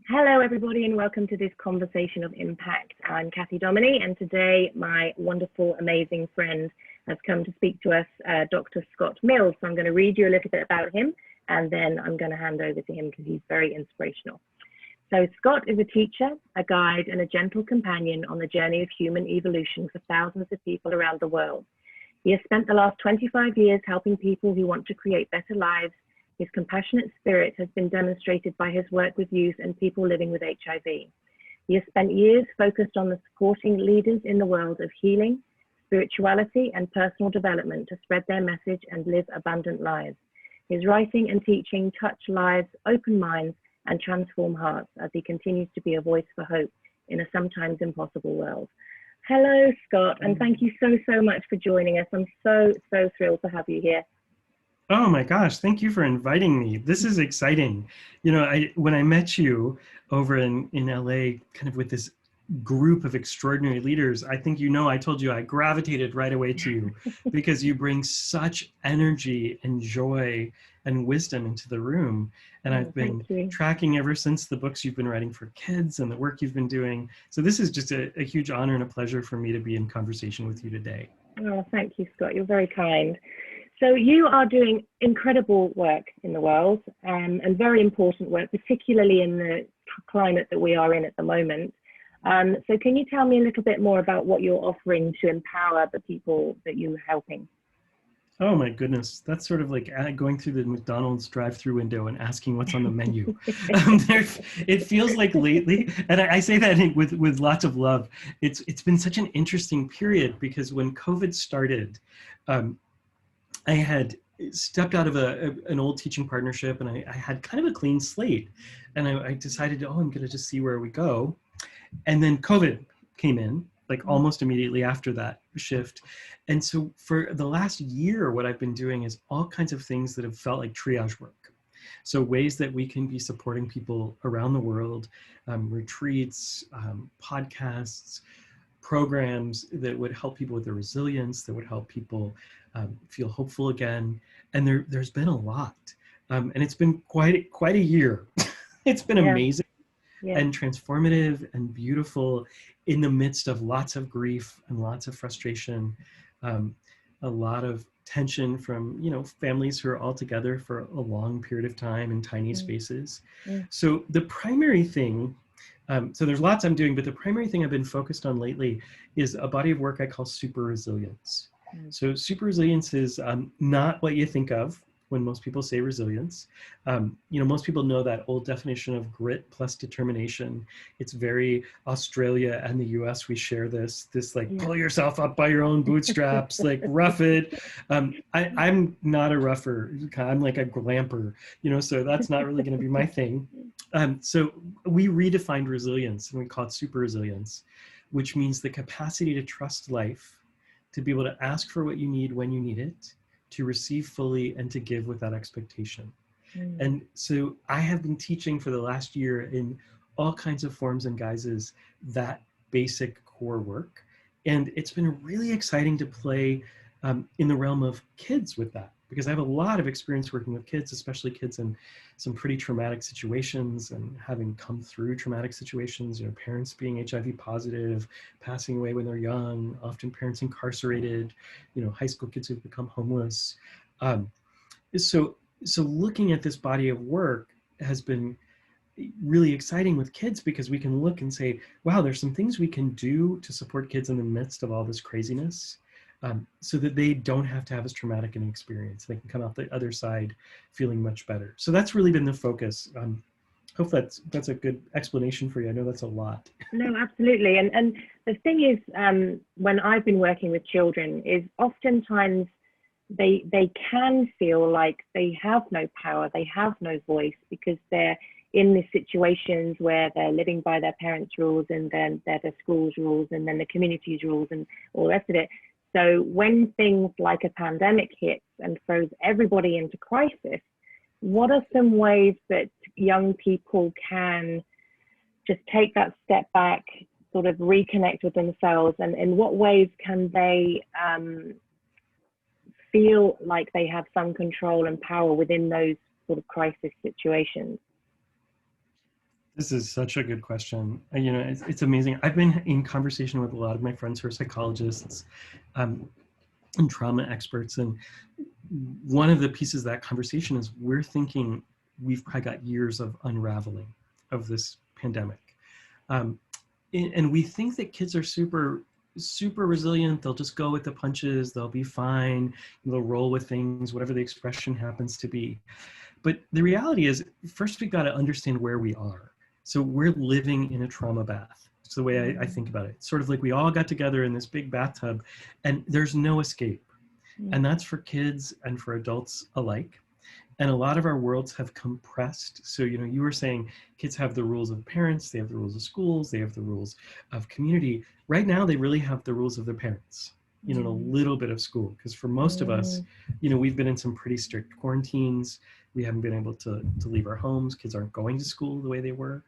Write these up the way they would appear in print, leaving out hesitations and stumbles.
Hello, everybody, and welcome to this conversation of impact. I'm Kathy Dominy, and today my wonderful, amazing friend has come to speak to us, Dr. Scott Mills. So I'm going to read you a little bit about him, and then I'm going to hand over to him because he's very inspirational. So Scott is a teacher, a guide, and a gentle companion on the journey of human evolution for thousands of people around the world. He has spent the last 25 years helping people who want to create better lives. His compassionate spirit has been demonstrated by his work with youth and people living with HIV. He has spent years focused on the supporting leaders in the world of healing, spirituality, and personal development to spread their message and live abundant lives. His writing and teaching touch lives, open minds, and transform hearts as he continues to be a voice for hope in a sometimes impossible world. Hello, Scott, and thank you so much for joining us. I'm so thrilled to have you here. Oh my gosh, thank you for inviting me. This is exciting. You know, when I met you over in LA, kind of with this group of extraordinary leaders, I think I told you I gravitated right away to you because you bring such energy and joy and wisdom into the room. And I've been tracking ever since the books you've been writing for kids and the work you've been doing. So this is just a huge honor and a pleasure for me to be in conversation with you today. Oh, thank you, Scott. You're very kind. So you are doing incredible work in the world and very important work, particularly in the climate that we are in at the moment. So can you tell me a little bit more about what you're offering to empower the people that you're helping? Oh my goodness, that's sort of like going through the McDonald's drive-through window and asking what's on the menu. It feels like lately, and I say that with lots of love, it's been such an interesting period because when COVID started, I had stepped out of an old teaching partnership and I had kind of a clean slate. And I decided, I'm going to just see where we go. And then COVID came in, like almost immediately after that shift. And so for the last year, what I've been doing is all kinds of things that have felt like triage work. So ways that we can be supporting people around the world, retreats, podcasts, programs that would help people with their resilience, that would help people feel hopeful again. And there's been a lot. And it's been quite a year. It's been amazing and transformative and beautiful in the midst of lots of grief and lots of frustration, a lot of tension from, families who are all together for a long period of time in tiny spaces. So the primary thing, so there's lots I'm doing, but the primary thing I've been focused on lately is a body of work I call super resilience. So super resilience is not what you think of when most people say resilience. Most people know that old definition of grit plus determination. It's very Australia and the US, we share this like pull yourself up by your own bootstraps, like rough it. I'm not a rougher, I'm like a glamper, so that's not really gonna be my thing. So we redefined resilience and we call it super resilience, which means the capacity to trust life, to be able to ask for what you need when you need it, to receive fully, and to give without expectation. And so I have been teaching for the last year in all kinds of forms and guises that basic core work. And it's been really exciting to play in the realm of kids with that, because I have a lot of experience working with kids, especially kids in some pretty traumatic situations and having come through traumatic situations, parents being HIV positive, passing away when they're young, often parents incarcerated, high school kids who've become homeless. So looking at this body of work has been really exciting with kids because we can look and say, wow, there's some things we can do to support kids in the midst of all this craziness. So that they don't have to have as traumatic an experience. They can come out the other side feeling much better. So that's really been the focus. Hope that's a good explanation for you. I know that's a lot. No, absolutely. And the thing is, when I've been working with children, is oftentimes they can feel like they have no power, they have no voice, because they're in these situations where they're living by their parents' rules, and then they're the school's rules, and then the community's rules, and all the rest of it. So when things like a pandemic hits and throws everybody into crisis, what are some ways that young people can just take that step back, sort of reconnect with themselves, and in what ways can they feel like they have some control and power within those sort of crisis situations? This is such a good question. You know, it's amazing. I've been in conversation with a lot of my friends who are psychologists and trauma experts. And one of the pieces of that conversation is we're thinking we've probably got years of unraveling of this pandemic. And we think that kids are super resilient. They'll just go with the punches. They'll be fine. They'll roll with things, whatever the expression happens to be. But the reality is, first we've got to understand where we are. So we're living in a trauma bath. It's the way I think about it. It's sort of like we all got together in this big bathtub and there's no escape. And that's for kids and for adults alike. And a lot of our worlds have compressed. So, you know, you were saying kids have the rules of parents, they have the rules of schools, they have the rules of community. Right now, they really have the rules of their parents, you know, and a little bit of school. Because for most of us, you know, we've been in some pretty strict quarantines. We haven't been able to leave our homes. Kids aren't going to school the way they were.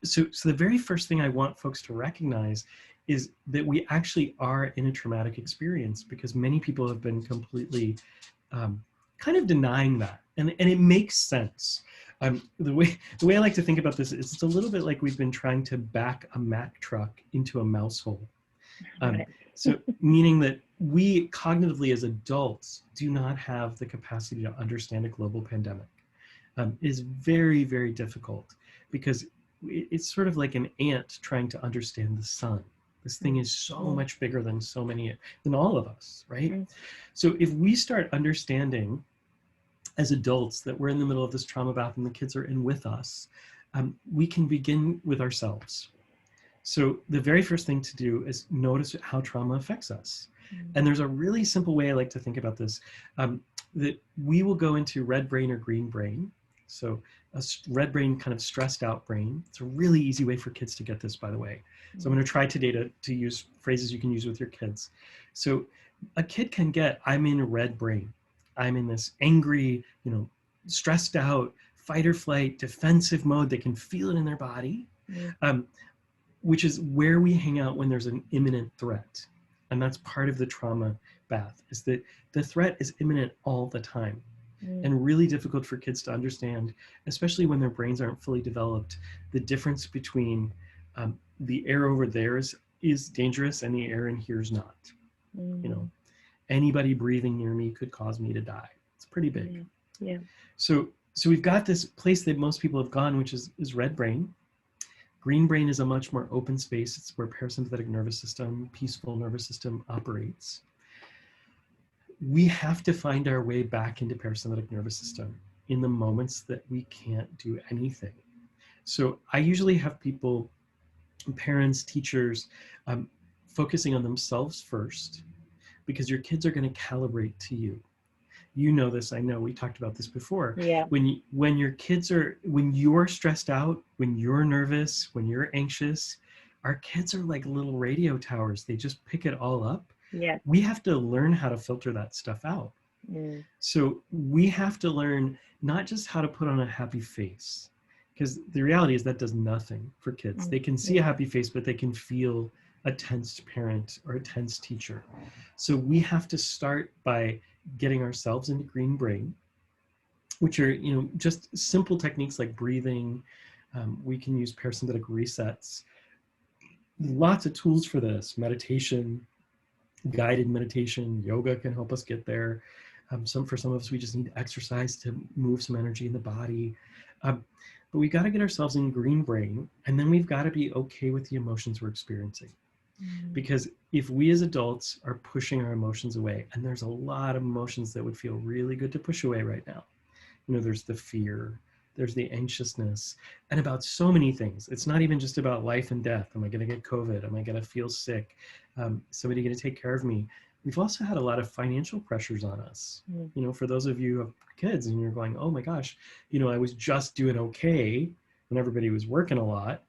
So the very first thing I want folks to recognize is that we actually are in a traumatic experience, because many people have been completely kind of denying that. And it makes sense. The way I like to think about this is it's a little bit like we've been trying to back a Mack truck into a mouse hole. So meaning that we cognitively as adults do not have the capacity to understand a global pandemic. It is very, very difficult, because it's sort of like an ant trying to understand the sun. This thing is so much bigger than than all of us, right? So if we start understanding as adults that we're in the middle of this trauma bath and the kids are in with us, we can begin with ourselves. So the very first thing to do is notice how trauma affects us. And there's a really simple way I like to think about this, that we will go into red brain or green brain. So a red brain, kind of stressed out brain. It's a really easy way for kids to get this, by the way. So I'm going to try today to use phrases you can use with your kids. So a kid can get, I'm in a red brain. I'm in this angry, you know, stressed out, fight or flight, defensive mode. They can feel it in their body, which is where we hang out when there's an imminent threat. And that's part of the trauma bath, is that the threat is imminent all the time. And really difficult for kids to understand, especially when their brains aren't fully developed, the difference between the air over there is dangerous and the air in here is not. You know, anybody breathing near me could cause me to die. It's pretty big. So we've got this place that most people have gone, which is red brain. Green brain is a much more open space. It's where parasympathetic nervous system, peaceful nervous system operates. We have to find our way back into parasympathetic nervous system in the moments that we can't do anything. So I usually have people, parents, teachers, focusing on themselves first, because your kids are going to calibrate to you. You know this, I know, we talked about this before. When you're stressed out, when you're nervous, when you're anxious, our kids are like little radio towers. They just pick it all up. We have to learn how to filter that stuff out. So we have to learn not just how to put on a happy face, because the reality is that does nothing for kids. They can see a happy face, but they can feel a tensed parent or a tense teacher. So we have to start by getting ourselves into green brain, which are, you know, just simple techniques like breathing. We can use parasympathetic resets. Lots of tools for this: meditation, guided meditation, yoga can help us get there. For some of us, we just need exercise to move some energy in the body. But we got to get ourselves in green brain, and then we've got to be okay with the emotions we're experiencing. Because if we as adults are pushing our emotions away, and there's a lot of emotions that would feel really good to push away right now. You know, there's the fear, there's the anxiousness, and about so many things. It's not even just about life and death. Am I going to get COVID? Am I going to feel sick? Somebody going to take care of me? We've also had a lot of financial pressures on us. You know, for those of you who have kids and you're going, oh my gosh, you know, I was just doing okay when everybody was working a lot.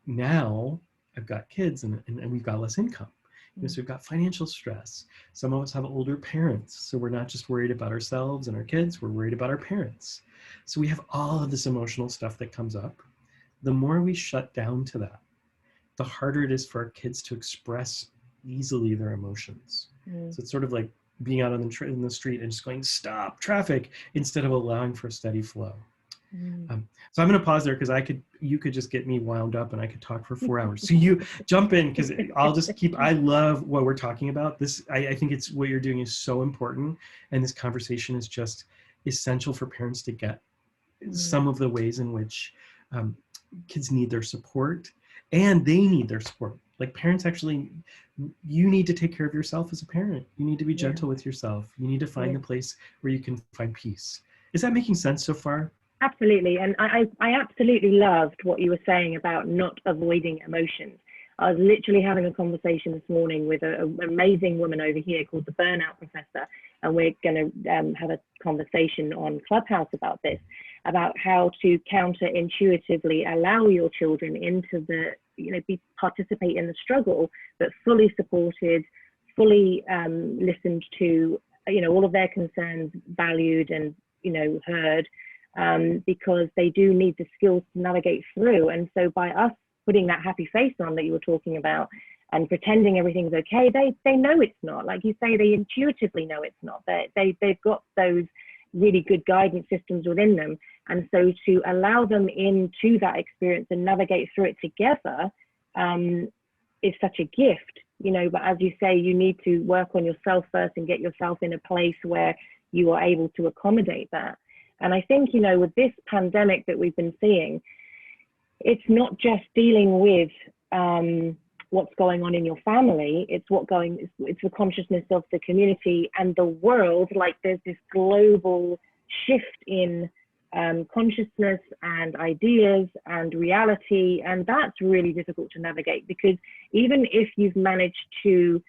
Now I've got kids and we've got less income. You know, so we've got financial stress. Some of us have older parents. So we're not just worried about ourselves and our kids, we're worried about our parents. So we have all of this emotional stuff that comes up. The more we shut down to that, the harder it is for our kids to express easily their emotions. So it's sort of like being out on in the street and just going, stop traffic, instead of allowing for a steady flow. So I'm going to pause there because you could just get me wound up and I could talk for 4 hours. So you jump in, because I'll just I love what we're talking about. I think it's what you're doing is so important. And this conversation is just essential for parents to get some of the ways in which kids need their support, and they need their support. Like parents actually, you need to take care of yourself as a parent. You need to be gentle with yourself. You need to find the place where you can find peace. Is that making sense so far? Absolutely. And I absolutely loved what you were saying about not avoiding emotions. I was literally having a conversation this morning with an amazing woman over here called the Burnout Professor. And we're going to have a conversation on Clubhouse about this, about how to counterintuitively allow your children into the, participate in the struggle, but fully supported, fully listened to, all of their concerns valued and, heard. Because they do need the skills to navigate through. And so by us putting that happy face on that you were talking about and pretending everything's okay, they know it's not. Like you say, they intuitively know it's not. They've got those really good guidance systems within them. And so to allow them into that experience and navigate through it together is such a gift, but as you say, you need to work on yourself first and get yourself in a place where you are able to accommodate that. And I think, with this pandemic that we've been seeing, it's not just dealing with what's going on in your family, it's the consciousness of the community and the world. Like there's this global shift in consciousness and ideas and reality. And that's really difficult to navigate, because even if you've managed to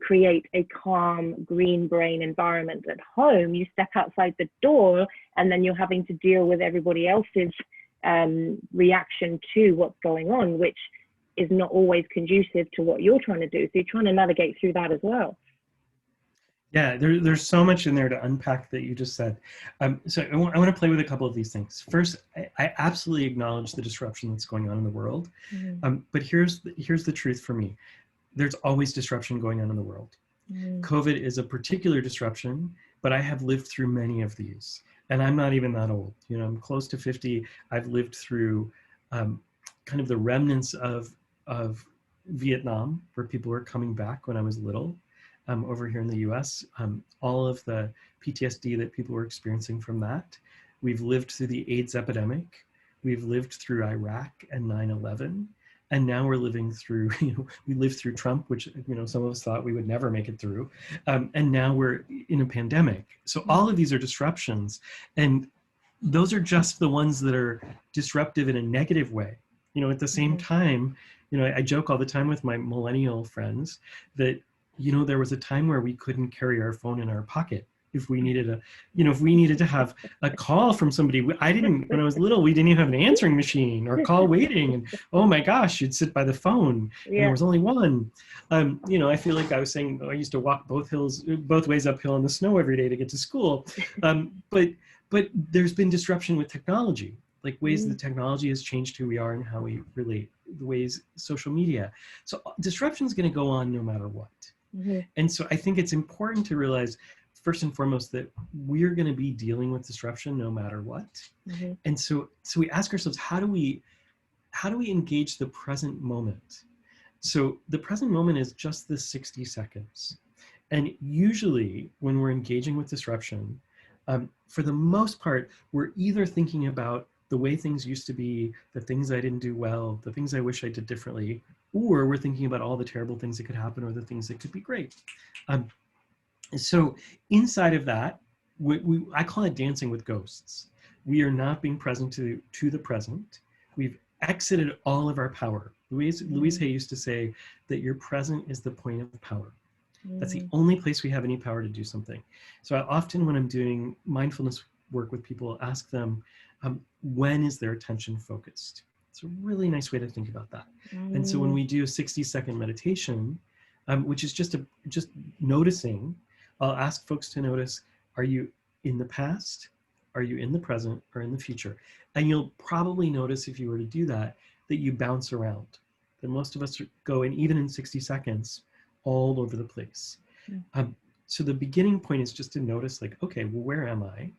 create a calm green brain environment at home, you step outside the door and then you're having to deal with everybody else's reaction to what's going on, which is not always conducive to what you're trying to do. So you're trying to navigate through that as well. Yeah, there's so much in there to unpack that you just said. So I want to play with a couple of these things. First, I absolutely acknowledge the disruption that's going on in the world. But here's the truth for me. There's always disruption going on in the world. COVID is a particular disruption, but I have lived through many of these. And I'm not even that old. I'm close to 50. I've lived through kind of the remnants of Vietnam, where people were coming back when I was little, over here in the US. All of the PTSD that people were experiencing from that. We've lived through the AIDS epidemic. We've lived through Iraq and 9/11. And now we're living through, we lived through Trump, which, some of us thought we would never make it through. And now we're in a pandemic. So all of these are disruptions. And those are just the ones that are disruptive in a negative way. At the same time, I joke all the time with my millennial friends that, there was a time where we couldn't carry our phone in our pocket. If we needed to have a call from somebody. When I was little, we didn't even have an answering machine or call waiting. And oh my gosh, you'd sit by the phone and there was only one. I feel like I was saying, I used to walk both ways uphill in the snow every day to get to school. But there's been disruption with technology, like ways that technology has changed who we are and how we relate, the ways social media. So disruption is going to go on no matter what. And so I think it's important to realize, first and foremost, that we're going to be dealing with disruption no matter what. And so we ask ourselves, how do we engage the present moment? So the present moment is just the 60 seconds. And usually when we're engaging with disruption, for the most part, we're either thinking about the way things used to be, the things I didn't do well, the things I wish I did differently, or we're thinking about all the terrible things that could happen or the things that could be great. So inside of that, I call it dancing with ghosts. We are not being present to the present. We've exited all of our power. Louise Hay used to say that your present is the point of power. That's the only place we have any power to do something. So I often, when I'm doing mindfulness work with people, ask them, when is their attention focused? It's a really nice way to think about that. And so when we do a 60-second meditation, which is just noticing, I'll ask folks to notice, are you in the past? Are you in the present or in the future? And you'll probably notice, if you were to do that, that you bounce around. That most of us go, and even in 60 seconds, all over the place. So the beginning point is just to notice, like, okay, well, where am I?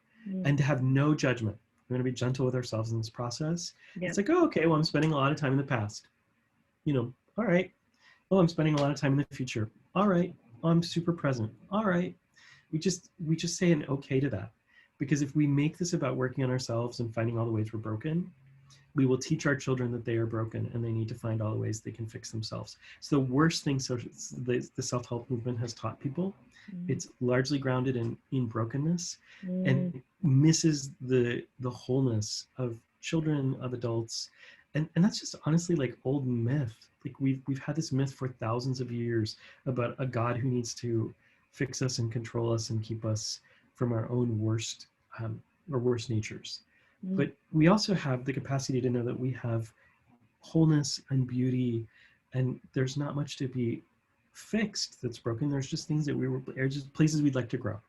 And to have no judgment. We're going to be gentle with ourselves in this process. Yeah. It's like, oh, okay, well, I'm spending a lot of time in the past. All right. Oh, I'm spending a lot of time in the future. All right. Oh, I'm super present. All right. We just say an okay to that. Because if we make this about working on ourselves and finding all the ways we're broken, we will teach our children that they are broken and they need to find all the ways they can fix themselves. So the worst thing the self-help movement has taught people, it's largely grounded in brokenness and misses the wholeness of children, of adults. And that's just honestly like old myth. Like we've had this myth for thousands of years about a God who needs to fix us and control us and keep us from our own worst natures. But we also have the capacity to know that we have wholeness and beauty, and there's not much to be fixed that's broken. There's just things that are just places we'd like to grow.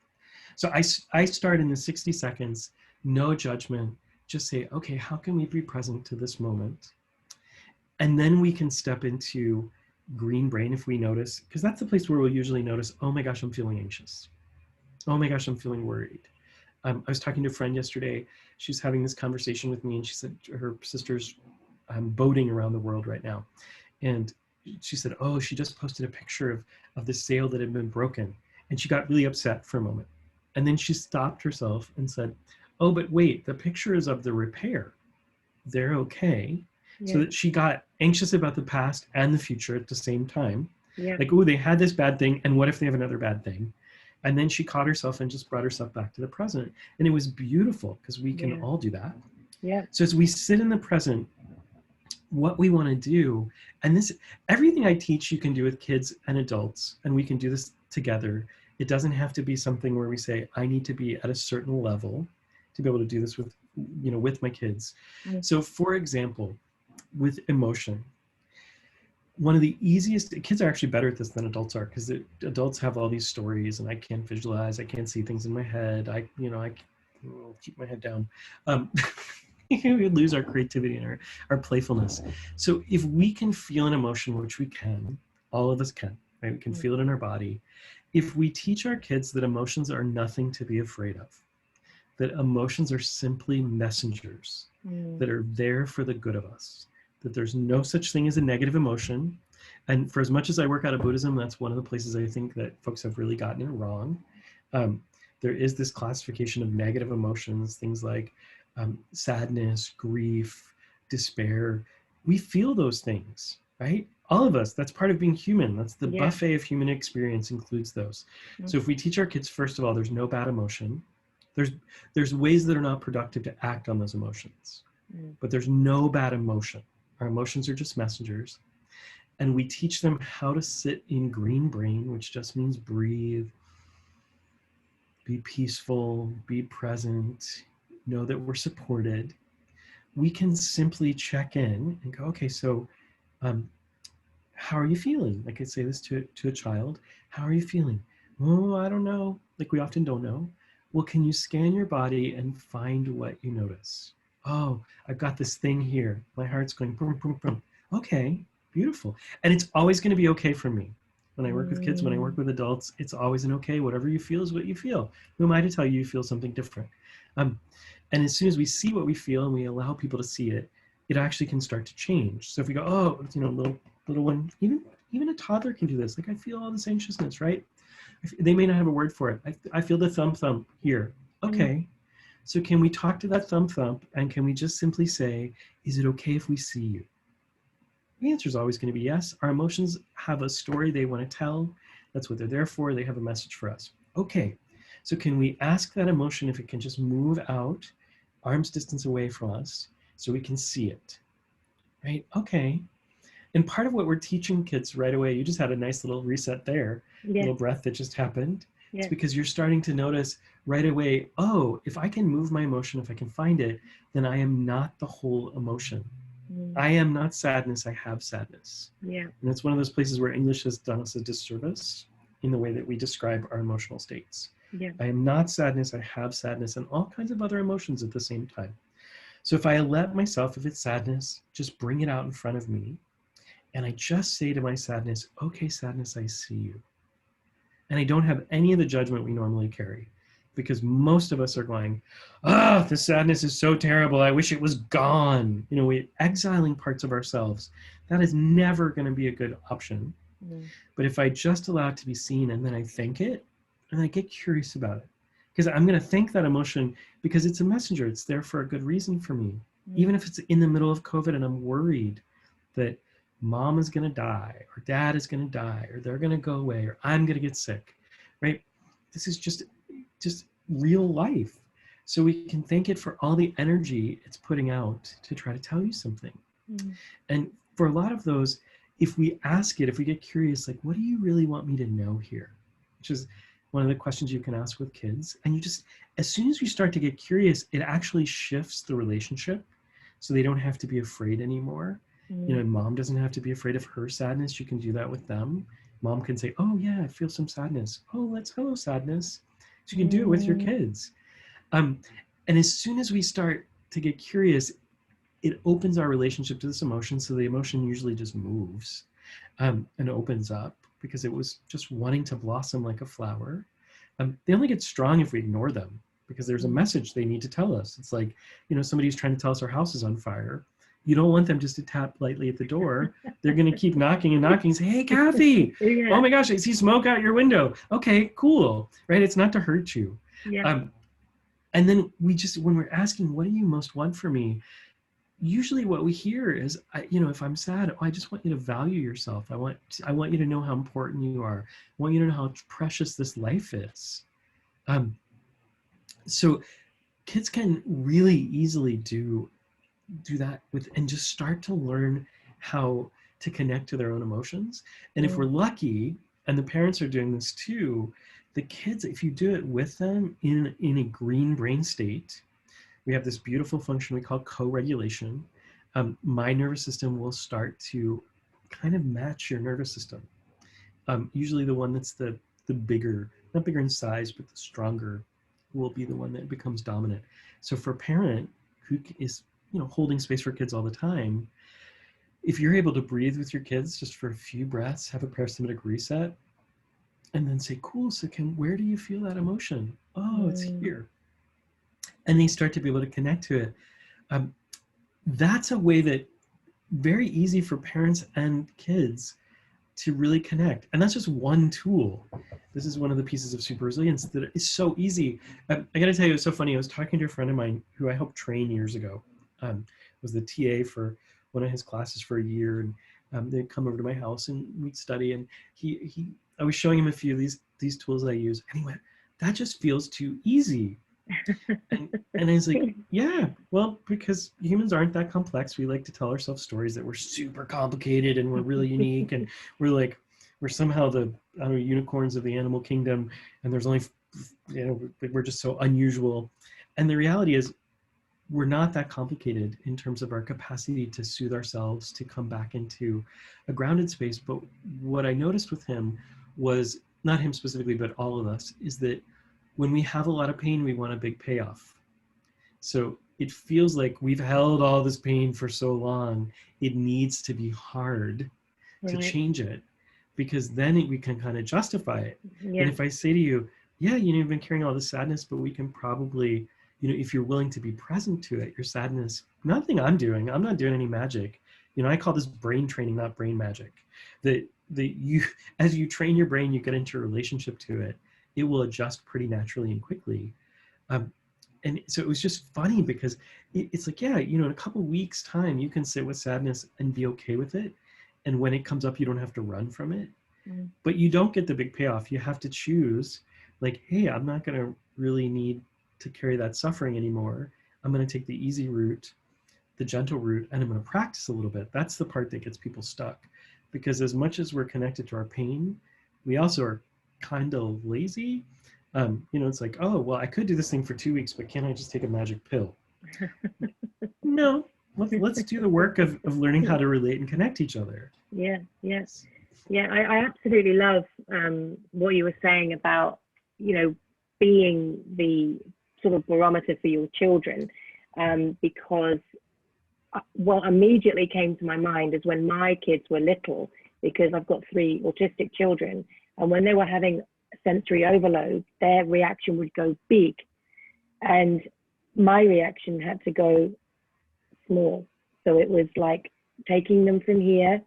So I start in the 60 seconds, no judgment, just say, okay, how can we be present to this moment? And then we can step into green brain if we notice, because that's the place where we'll usually notice, oh my gosh, I'm feeling anxious. Oh my gosh, I'm feeling worried. I was talking to a friend yesterday. She's having this conversation with me, and she said her sister's boating around the world right now. And she said, oh, she just posted a picture of the sail that had been broken. And she got really upset for a moment. And then she stopped herself and said, oh, but wait, the picture is of the repair. They're okay. Yeah. So that she got anxious about the past and the future at the same time. Yeah. Like, oh, they had this bad thing, and what if they have another bad thing? And then she caught herself and just brought herself back to the present. And it was beautiful because we can all do that. Yeah. So as we sit in the present, what we want to do, and this, everything I teach you can do with kids and adults, and we can do this together. It doesn't have to be something where we say, I need to be at a certain level to be able to do this with, with my kids. So for example, with emotion, one of the easiest, kids are actually better at this than adults are, because adults have all these stories and I can't visualize, I can't see things in my head. I keep my head down. We lose our creativity and our playfulness. So if we can feel an emotion, which we can, all of us can, right? We can feel it in our body. If we teach our kids that emotions are nothing to be afraid of, that emotions are simply messengers that are there for the good of us, that there's no such thing as a negative emotion. And for as much as I work out of Buddhism, that's one of the places I think that folks have really gotten it wrong. There is this classification of negative emotions, things like sadness, grief, despair. We feel those things, right? All of us, that's part of being human. That's the buffet of human experience includes those. So if we teach our kids, first of all, there's no bad emotion. There's ways that are not productive to act on those emotions, but there's no bad emotion. Our emotions are just messengers. And we teach them how to sit in green brain, which just means breathe, be peaceful, be present, know that we're supported. We can simply check in and go, okay, so how are you feeling? I could say this to a child. How are you feeling? Oh, I don't know. Like we often don't know. Well, can you scan your body and find what you notice? Oh, I've got this thing here. My heart's going boom, boom, boom. Okay, beautiful. And it's always going to be okay for me. When I work with kids, when I work with adults, it's always an okay. Whatever you feel is what you feel. Who am I to tell you feel something different? And as soon as we see what we feel and we allow people to see it, it actually can start to change. So if we go, oh, little one, even a toddler can do this. Like I feel all this anxiousness, right? They may not have a word for it. I feel the thump here. Okay. So can we talk to that thump and can we just simply say, is it okay if we see you? The answer is always going to be yes. Our emotions have a story they want to tell. That's what they're there for. They have a message for us. Okay. So can we ask that emotion if it can just move out arm's distance away from us so we can see it, right? Okay. And part of what we're teaching kids right away, you just had a nice little reset there, little breath that just happened. It's because you're starting to notice right away, oh, if I can move my emotion, if I can find it, then I am not the whole emotion. I am not sadness, I have sadness. Yeah. And that's one of those places where English has done us a disservice in the way that we describe our emotional states. Yeah. I am not sadness, I have sadness, and all kinds of other emotions at the same time. So if I let myself, if it's sadness, just bring it out in front of me, and I just say to my sadness, okay, sadness, I see you. And I don't have any of the judgment we normally carry, because most of us are going, ah, the sadness is so terrible. I wish it was gone. You know, we're exiling parts of ourselves. That is never going to be a good option. Mm. But if I just allow it to be seen and then I think it and I get curious about it, because I'm going to think that emotion because it's a messenger. It's there for a good reason for me. Even if it's in the middle of COVID and I'm worried that mom is going to die or dad is going to die or they're going to go away or I'm going to get sick, right? This is just real life. So we can thank it for all the energy it's putting out to try to tell you something. And for a lot of those, if we ask it, if we get curious, like, what do you really want me to know here? Which is one of the questions you can ask with kids. And you just, as soon as you start to get curious, it actually shifts the relationship so they don't have to be afraid anymore. You know, mom doesn't have to be afraid of her sadness. You can do that with them. Mom can say, oh yeah, I feel some sadness. Oh, hello sadness. So you can do it with your kids. And as soon as we start to get curious, it opens our relationship to this emotion. So the emotion usually just moves and opens up because it was just wanting to blossom like a flower. They only get strong if we ignore them because there's a message they need to tell us. It's like, you know, somebody's trying to tell us our house is on fire. You don't want them just to tap lightly at the door. They're going to keep knocking and knocking and say, hey, Kathy, oh my gosh, I see smoke out your window. Okay, cool, right? It's not to hurt you. And then we just, when we're asking, what do you most want from me? Usually what we hear is, you know, if I'm sad, oh, I just want you to value yourself. I want you to know how important you are. I want you to know how precious this life is. So kids can really easily do that with, and just start to learn how to connect to their own emotions. And if we're lucky, and the parents are doing this too, the kids, if you do it with them in a green brain state, we have this beautiful function we call co-regulation. My nervous system will start to kind of match your nervous system. Usually the one that's the bigger, not bigger in size, but the stronger will be the one that becomes dominant. So for a parent who is, you know, holding space for kids all the time, if you're able to breathe with your kids just for a few breaths, have a parasympathetic reset, and then say, cool, so where do you feel that emotion? Oh, it's here. And they start to be able to connect to it. That's a way that very easy for parents and kids to really connect. And that's just one tool. This is one of the pieces of super resilience that is so easy. I gotta tell you, it's so funny. I was talking to a friend of mine who I helped train years ago. Was the TA for one of his classes for a year, and they'd come over to my house and we'd study. And I was showing him a few of these tools that I use, and he went, "That just feels too easy." and I was like, yeah, well, because humans aren't that complex. We like to tell ourselves stories that we're super complicated and we're really unique, and we're somehow the unicorns of the animal kingdom, and there's only, you know, we're just so unusual. And the reality is we're not that complicated in terms of our capacity to soothe ourselves, to come back into a grounded space. But what I noticed with him was, not him specifically, but all of us, is that when we have a lot of pain, we want a big payoff. So it feels like we've held all this pain for so long, it needs to be hard to change it, because then we can kind of justify it. And if I say to you, yeah, you know, you've been carrying all this sadness, but we can probably, you know, if you're willing to be present to it, your sadness, nothing I'm not doing any magic. You know, I call this brain training, not brain magic. As you train your brain, you get into a relationship to it, it will adjust pretty naturally and quickly. And so it was just funny because it's like, yeah, you know, in a couple weeks time, you can sit with sadness and be okay with it. And when it comes up, you don't have to run from it, but you don't get the big payoff. You have to choose, like, hey, I'm not going to really need to carry that suffering anymore. I'm going to take the easy route, the gentle route, and I'm going to practice a little bit. That's the part that gets people stuck, because as much as we're connected to our pain, we also are kind of lazy. You know, it's like, oh, well, I could do this thing for 2 weeks, but can't I just take a magic pill? No, let's do the work of learning how to relate and connect each other. Yeah. I absolutely love what you were saying about, you know, being the sort of barometer for your children, because what immediately came to my mind is when my kids were little, because I've got 3 autistic children, and when they were having sensory overload, their reaction would go big. And my reaction had to go small. So it was like taking them from here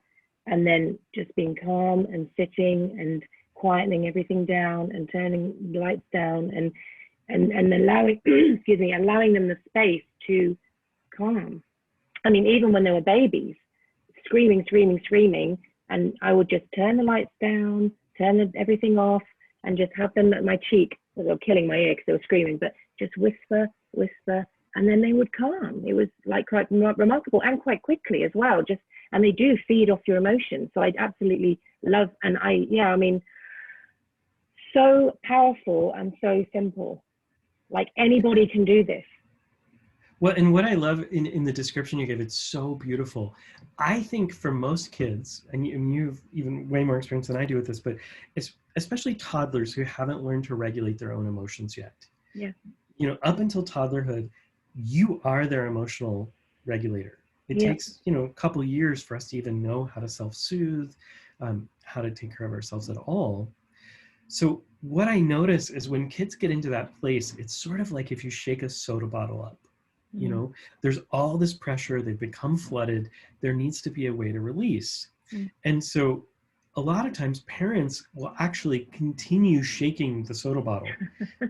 and then just being calm and sitting and quietening everything down and turning the lights down and allowing, excuse me, allowing them the space to calm. I mean, even when they were babies, screaming, and I would just turn the lights down, turn everything off, and just have them at my cheek. Well, they were killing my ear because they were screaming, but just whisper, and then they would calm. It was like quite remarkable, and quite quickly as well. And they do feed off your emotions. So I absolutely love, and I mean, so powerful and so simple. Like anybody can do this. Well, and what I love in the description you gave, it's so beautiful. I think for most kids, and you've even way more experience than I do with this, but it's especially toddlers who haven't learned to regulate their own emotions yet. Yeah. You know, up until toddlerhood, you are their emotional regulator. It takes, you know, a couple of years for us to even know how to self-soothe, how to take care of ourselves at all. So what I notice is when kids get into that place, it's sort of like if you shake a soda bottle up. You know, there's all this pressure, they've become flooded, there needs to be a way to release. And so a lot of times parents will actually continue shaking the soda bottle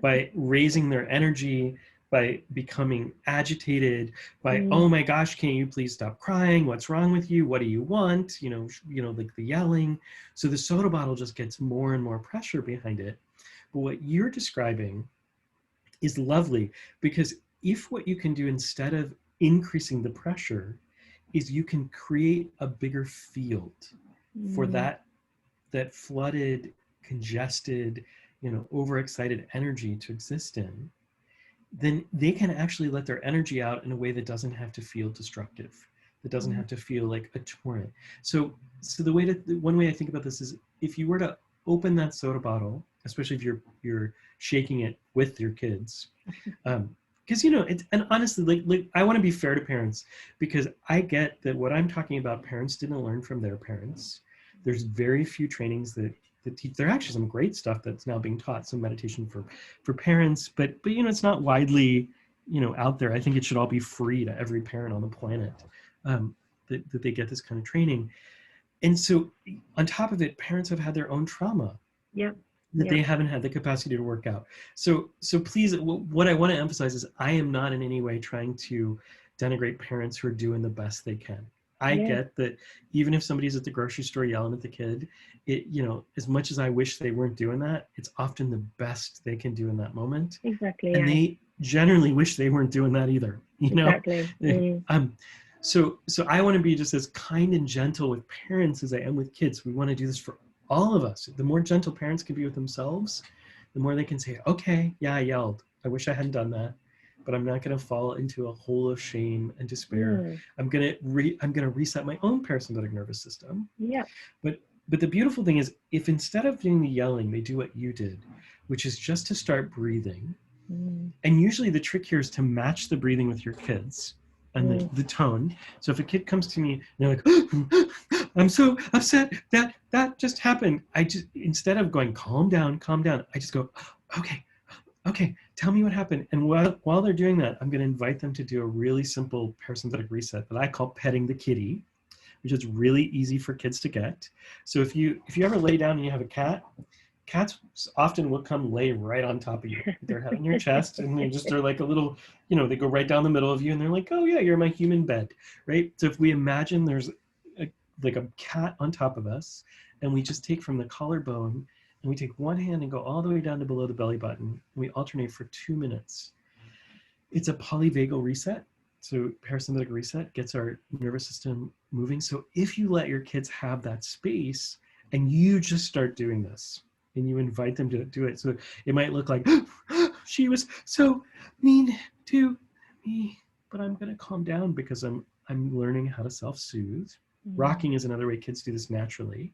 by raising their energy, by becoming agitated, by, oh my gosh, can you please stop crying? What's wrong with you? What do you want? You know, like the yelling. So the soda bottle just gets more and more pressure behind it. But what you're describing is lovely, because if what you can do instead of increasing the pressure is you can create a bigger field for that flooded, congested, you know, overexcited energy to exist in, then they can actually let their energy out in a way that doesn't have to feel destructive, that doesn't have to feel like a torrent. So one way I think about this is if you were to open that soda bottle, especially if you're shaking it with your kids, because, you know, and honestly, like I want to be fair to parents, because I get that what I'm talking about, parents didn't learn from their parents. There's very few trainings that teach. There are actually some great stuff that's now being taught, some meditation for parents, but you know, it's not widely, you know, out there. I think it should all be free to every parent on the planet, that they get this kind of training. And so on top of it, parents have had their own trauma. That they haven't had the capacity to work out. So please, what I want to emphasize is I am not in any way trying to denigrate parents who are doing the best they can. I get that even if somebody's at the grocery store yelling at the kid, you know, as much as I wish they weren't doing that, it's often the best they can do in that moment. Exactly. And they generally wish they weren't doing that either, you know? Exactly. So I want to be just as kind and gentle with parents as I am with kids. We want to do this for all of us. The more gentle parents can be with themselves, the more they can say, okay, yeah, I yelled. I wish I hadn't done that, but I'm not going to fall into a hole of shame and despair. I'm going to reset my own parasympathetic nervous system. But the beautiful thing is, if instead of doing the yelling, they do what you did, which is just to start breathing. And usually the trick here is to match the breathing with your kids and the tone. So if a kid comes to me and they're like, I'm so upset that just happened, instead of going, calm down, I just go, okay, tell me what happened. And while they're doing that, I'm going to invite them to do a really simple parasympathetic reset that I call petting the kitty, which is really easy for kids to get. So if you ever lay down and you have a cat, cats often will come lay right on top of you. Their head on your chest, and they're like a little, you know, they go right down the middle of you, and they're like, oh yeah, you're my human bed, right? So if we imagine there's like a cat on top of us, and we just take from the collarbone, and we take one hand and go all the way down to below the belly button, and we alternate for 2 minutes. It's a polyvagal reset. So parasympathetic reset gets our nervous system moving. So if you let your kids have that space, and you just start doing this, and you invite them to do it. So it might look like, she was so mean to me, but I'm going to calm down because I'm learning how to self-soothe. Rocking is another way kids do this naturally.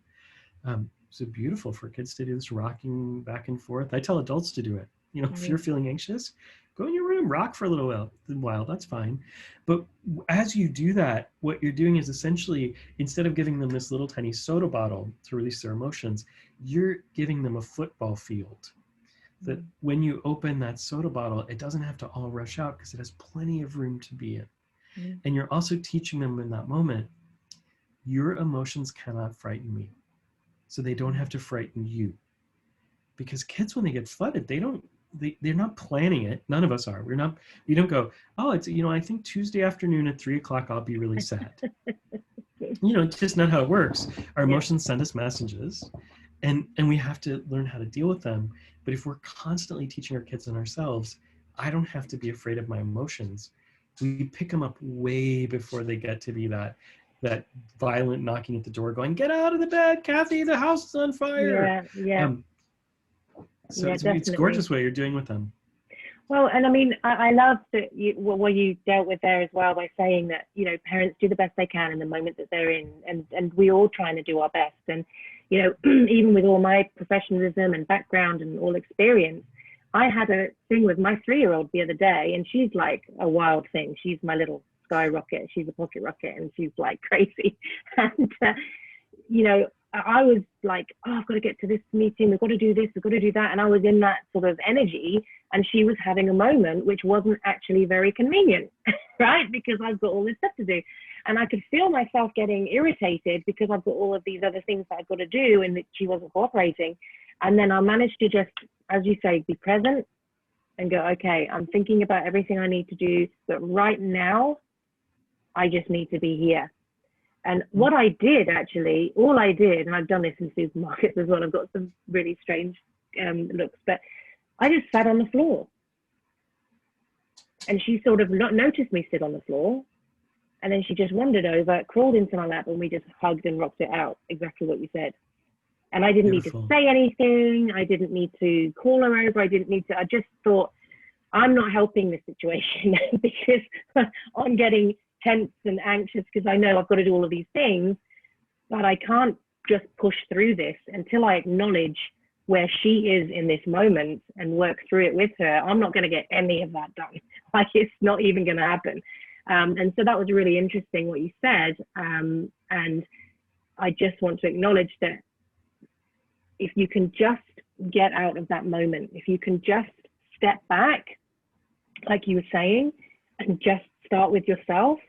So beautiful for kids to do this rocking back and forth. I tell adults to do it. You know, if you're feeling anxious, go in your them rock for a little while. That's fine. But as you do that, what you're doing is essentially, instead of giving them this little tiny soda bottle to release their emotions, you're giving them a football field. That when you open that soda bottle, it doesn't have to all rush out because it has plenty of room to be in. And you're also teaching them in that moment, your emotions cannot frighten me. So they don't have to frighten you. Because kids, when they get flooded, they're not planning it. None of us are. We don't go, oh, it's, I think Tuesday afternoon at 3:00, I'll be really sad. It's just not how it works. Our emotions send us messages, and we have to learn how to deal with them. But if we're constantly teaching our kids and ourselves, I don't have to be afraid of my emotions. We pick them up way before they get to be that violent knocking at the door going, get out of the bed, Kathy, the house is on fire. So it's a gorgeous way you're doing with them. Well, and I mean, I love that what you dealt with there as well by saying that, parents do the best they can in the moment that they're in, and we all trying to do our best. And, even with all my professionalism and background and all experience, I had a thing with my 3-year-old the other day, and she's like a wild thing. She's my little skyrocket. She's a pocket rocket, and she's like crazy. And, I was like, oh, I've got to get to this meeting. We've got to do this. We've got to do that. And I was in that sort of energy, and she was having a moment which wasn't actually very convenient, right? Because I've got all this stuff to do. And I could feel myself getting irritated because I've got all of these other things that I've got to do, and that she wasn't cooperating. And then I managed to just, as you say, be present and go, okay, I'm thinking about everything I need to do, but right now, I just need to be here. And what I did actually, all I did, and I've done this in supermarkets as well, I've got some really strange looks, but I just sat on the floor. And she sort of noticed me sit on the floor. And then she just wandered over, crawled into my lap, and we just hugged and rocked it out, exactly what you said. And I didn't need to say anything. I didn't need to call her over. I just thought, I'm not helping this situation because I'm getting tense and anxious because I know I've got to do all of these things, but I can't just push through this until I acknowledge where she is in this moment and work through it with her. I'm not going to get any of that done. Like, it's not even going to happen. And so that was really interesting what you said. And I just want to acknowledge that if you can just get out of that moment, if you can just step back, like you were saying, and just start with yourself,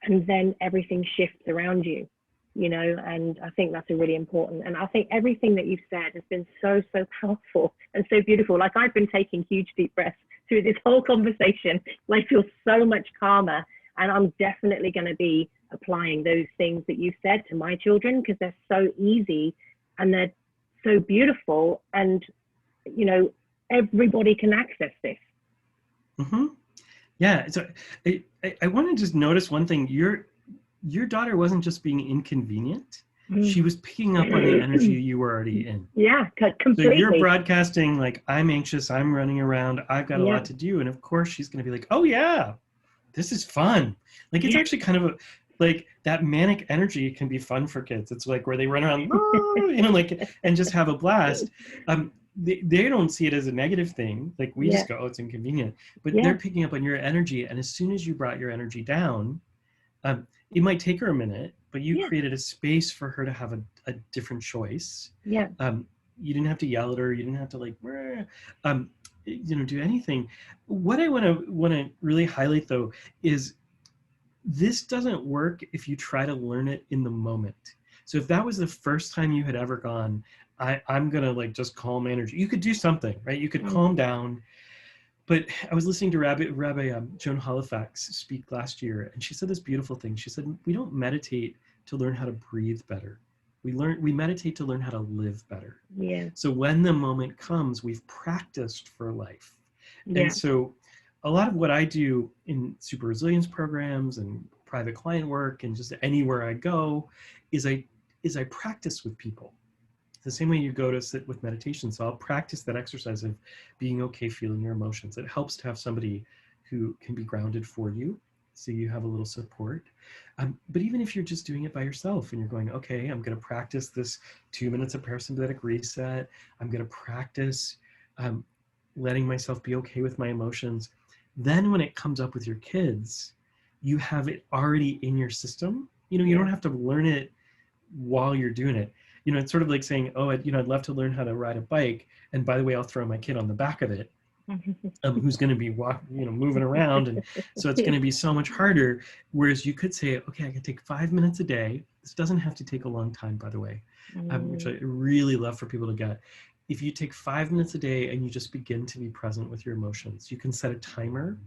and then everything shifts around you, and I think that's a really important. And I think everything that you've said has been so, so powerful and so beautiful. Like, I've been taking huge deep breaths through this whole conversation. I feel so much calmer, and I'm definitely going to be applying those things that you said to my children, because they're so easy and they're so beautiful, and, everybody can access this. Mm-hmm. Yeah, so I want to just notice one thing. Your daughter wasn't just being inconvenient. She was picking up on the energy you were already in. Yeah, completely. So you're broadcasting like, I'm anxious, I'm running around, I've got a lot to do. And of course she's going to be like, oh yeah, this is fun. Like, it's actually kind of like that manic energy can be fun for kids. It's like where they run around, and just have a blast. They don't see it as a negative thing. Like, we just go, oh, it's inconvenient. But they're picking up on your energy. And as soon as you brought your energy down, it might take her a minute, but you created a space for her to have a different choice. Yeah. You didn't have to yell at her. You didn't have to do anything. What I want to really highlight, though, is this doesn't work if you try to learn it in the moment. So if that was the first time you had ever gone, I'm going to just calm energy. You could do something, right? You could calm down. But I was listening to Rabbi Joan Halifax speak last year, and she said this beautiful thing. She said, we don't meditate to learn how to breathe better. We meditate to learn how to live better. Yeah. So when the moment comes, we've practiced for life. Yeah. And so a lot of what I do in super resilience programs and private client work and just anywhere I go is I practice with people. The same way you go to sit with meditation. So I'll practice that exercise of being okay feeling your emotions. It helps to have somebody who can be grounded for you, so you have a little support. But even if you're just doing it by yourself and you're going, okay, I'm going to practice this 2 minutes of parasympathetic reset. I'm going to practice letting myself be okay with my emotions. Then when it comes up with your kids, you have it already in your system. You don't have to learn it while you're doing it. It's sort of like saying, oh, I'd love to learn how to ride a bike. And by the way, I'll throw my kid on the back of it, who's going to be moving around. And so it's going to be so much harder. Whereas you could say, okay, I can take 5 minutes a day. This doesn't have to take a long time, by the way, which I really love for people to get. If you take 5 minutes a day and you just begin to be present with your emotions, you can set a timer,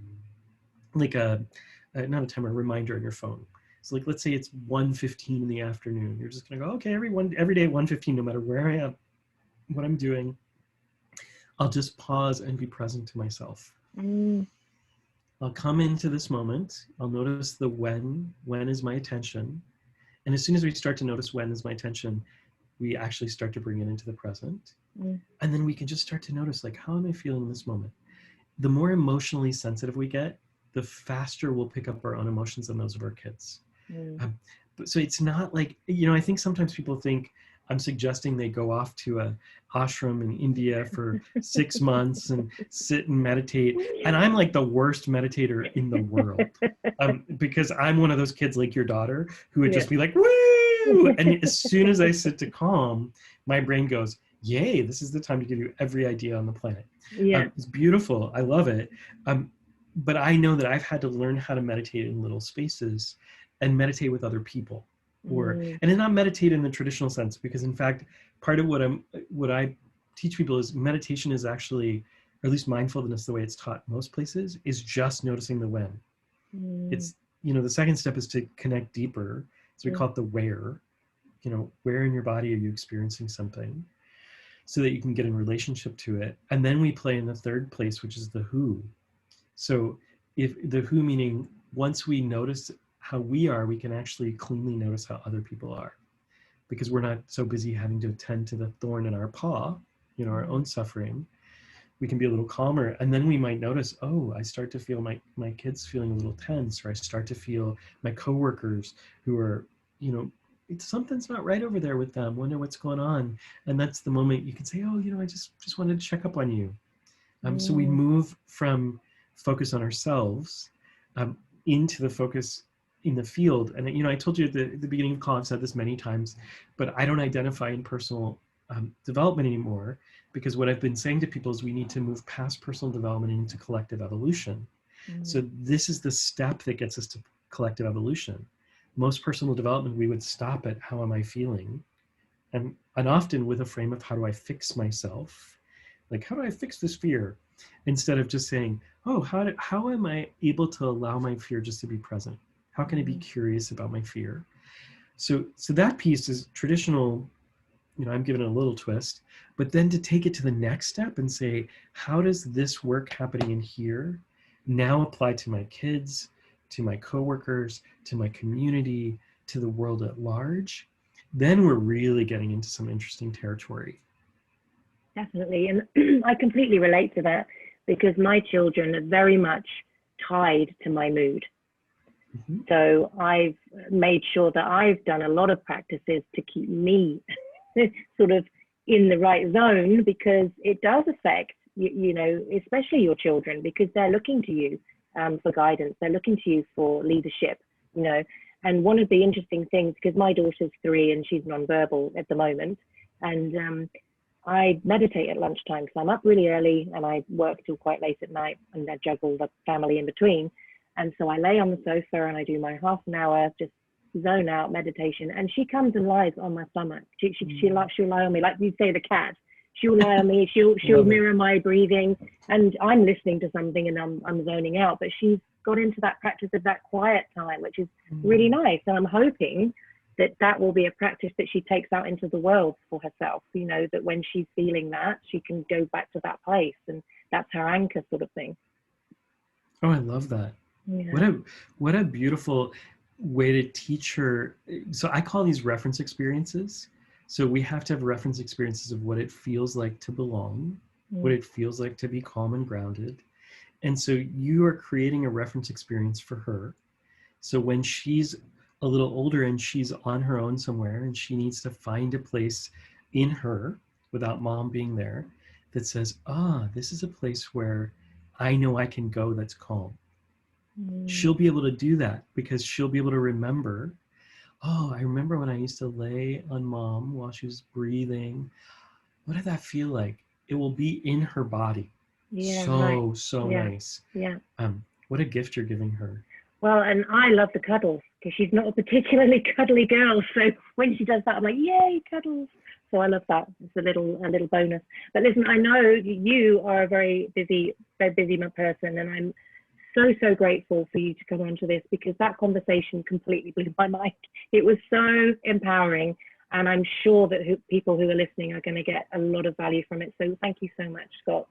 like not a timer, a reminder on your phone. So like, let's say it's 1:15 in the afternoon. You're just gonna go, okay, every day at 1:15, no matter where I am, what I'm doing, I'll just pause and be present to myself. I'll come into this moment. I'll notice the when is my attention. And as soon as we start to notice when is my attention, we actually start to bring it into the present. And then we can just start to notice, like, how am I feeling in this moment? The more emotionally sensitive we get, the faster we'll pick up our own emotions than those of our kids. So it's not like, I think sometimes people think I'm suggesting they go off to a ashram in India for 6 months and sit and meditate. And I'm like the worst meditator in the world, because I'm one of those kids like your daughter who would just be like, woo! And as soon as I sit to calm, my brain goes, yay, this is the time to give you every idea on the planet. It's beautiful. I love it. But I know that I've had to learn how to meditate in little spaces and meditate with other people, and it's not meditate in the traditional sense, because in fact, part of what I teach people is meditation is actually, or at least mindfulness, the way it's taught most places, is just noticing the when. It's, the second step is to connect deeper. So we call it the where. Where in your body are you experiencing something, so that you can get in relationship to it. And then we play in the third place, which is the who. So if the who, meaning once we notice how we are, we can actually cleanly notice how other people are, because we're not so busy having to attend to the thorn in our paw, our own suffering. We can be a little calmer. And then we might notice, oh, I start to feel my kids feeling a little tense, or I start to feel my coworkers who are, something's not right over there with them. Wonder what's going on. And that's the moment you can say, oh, I just wanted to check up on you. So we move from focus on ourselves into the focus in the field. And I told you at the beginning of the call, I've said this many times, but I don't identify in personal development anymore, because what I've been saying to people is we need to move past personal development into collective evolution. So this is the step that gets us to collective evolution. Most personal development, we would stop at how am I feeling, and often with a frame of how do I fix myself, like how do I fix this fear, instead of just saying, oh, how am I able to allow my fear just to be present? How can I be curious about my fear? So that piece is traditional, I'm giving it a little twist, but then to take it to the next step and say, how does this work happening in here now apply to my kids, to my coworkers, to my community, to the world at large? Then we're really getting into some interesting territory. Definitely. And I completely relate to that, because my children are very much tied to my mood. So I've made sure that I've done a lot of practices to keep me sort of in the right zone, because it does affect, especially your children, because they're looking to you for guidance. They're looking to you for leadership, And one of the interesting things, because my daughter's 3 and she's nonverbal at the moment, and I meditate at lunchtime, so I'm up really early and I work till quite late at night, and I juggle the family in between. And so I lay on the sofa and I do my half an hour just zone out meditation, and she comes and lies on my stomach. She'll lie on me, like you say, the cat. She'll lie on me. She'll mirror my breathing, and I'm listening to something and I'm zoning out. But she's got into that practice of that quiet time, which is really nice. And I'm hoping that will be a practice that she takes out into the world for herself. That when she's feeling that, she can go back to that place, and that's her anchor, sort of thing. Oh, I love that. Yeah. What a beautiful way to teach her. So I call these reference experiences. So we have to have reference experiences of what it feels like to belong, what it feels like to be calm and grounded. And so you are creating a reference experience for her. So when she's a little older and she's on her own somewhere and she needs to find a place in her without mom being there that says, this is a place where I know I can go that's calm. She'll Mm. be able to do that because she'll be able to remember, oh, I remember when I used to lay on mom while she was breathing. What did that feel like? It will be in her body. Yeah, right. So Yeah, nice. yeah. What a gift you're giving her. Well, and I love the cuddles because she's not a particularly cuddly girl. So when she does that, I'm like, yay, cuddles. So I love that. It's a little bonus. But listen, I know you are a very busy person, and I'm so grateful for you to come onto this because that conversation completely blew my mind. It was so empowering, and I'm sure that people who are listening are going to get a lot of value from it. So thank you so much, Scott.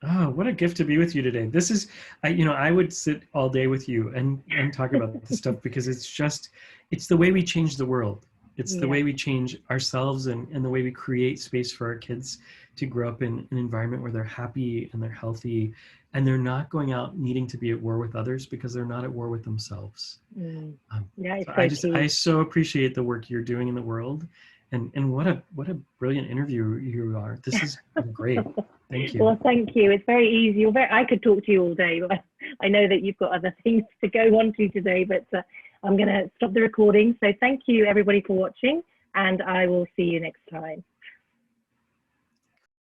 Oh, what a gift to be with you today. This is, I would sit all day with you and talk about this stuff because it's the way we change the world. It's the Yeah. way we change ourselves and the way we create space for our kids to grow up in an environment where they're happy and they're healthy and they're not going out needing to be at war with others because they're not at war with themselves. Mm. Um, That is so so I key. so appreciate the work you're doing in the world and what a brilliant interview you are. This has been great. Thank you. Well, thank you. It's very easy. I could talk to you all day, but I know that you've got other things to go on to today. But I'm going to stop the recording. So thank you, everybody, for watching, and I will see you next time.